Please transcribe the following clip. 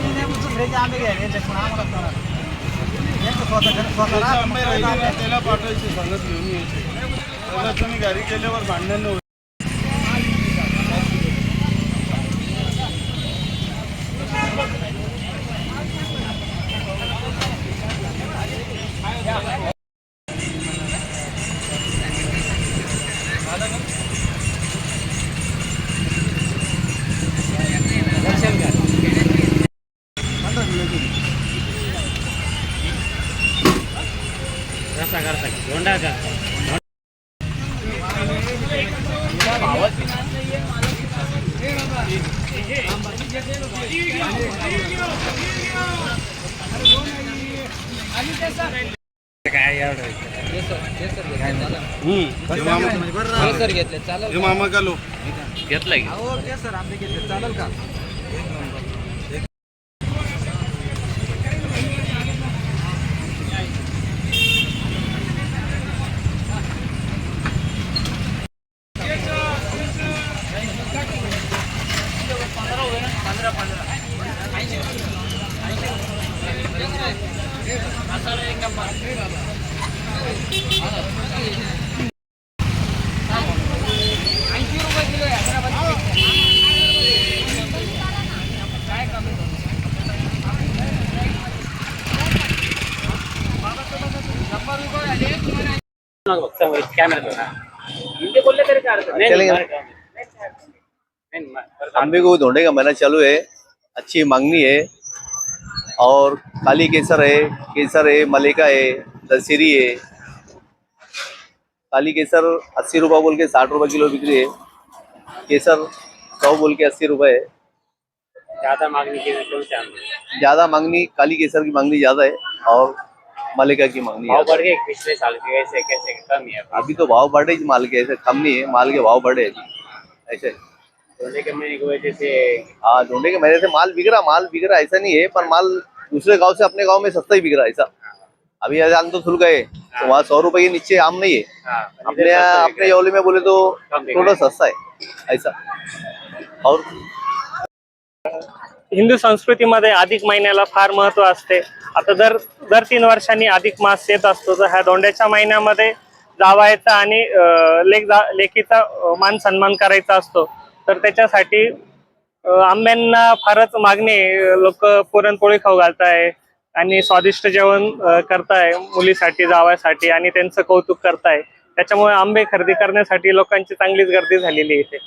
दुसऱ्याचे आंबे घ्यायला येतात पण आम्हाला करा त्याला पाठवायचे सांगत घेऊन यायचे त्याला तुम्ही घरी गेल्यावर भांडण होईल. मामा का लो घेतलाय सर आंबे घेतले चालेल का? आंबे को ढूंढने का महीना चालू है, अच्छी मांगनी है और काली केसर है, मलिका है, दशहरी है। काली केसर 80 रुपये बोल के 60 रुपये किलो बिक्री है। केसर 100 बोल के 80 रुपये है। ज्यादा मांगनी काली केसर की मांगनी ज्यादा है और मलिका की मांगनी भाव बढ़ गए पिछले साल के कैसे कैसे कम है अभी तो भाव बढ़े माल के, ऐसे कम नहीं है, माल के भाव बढ़े ऐसे। ढूंढे के महीने की वजह से हाँ, ढूंढे के महीने से माल बिक रहा ऐसा नहीं है, पर माल दूसरे गांव से अपने गांव में सस्ता ही बिक रहा है ऐसा। अभी आम तो खुल गए तो वहाँ 100 रुपए के नीचे आम नहीं है। अपने योली में बोले तो थोड़ा सस्ता है ऐसा। और हिंदू संस्कृतीमध्ये अधिक महिन्याला फार महत्त्व असते। आता दर 3 वर्षांनी अधिक मास येत असतो, तर ह्या धोंड्याच्या महिन्यामध्ये जावायचा आणि लेकीचा मान सन्मान करायचा असतो। तर त्याच्यासाठी आंब्यांना फारच मागणी, लोक पुरणपोळी खाऊ घालताय आणि स्वादिष्ट जेवण करताय मुलीसाठी, जावायसाठी आणि त्यांचं कौतुक करताय। त्याच्यामुळे आंबे खरेदी करण्यासाठी लोकांची चांगलीच गर्दी झालेली आहे इथे।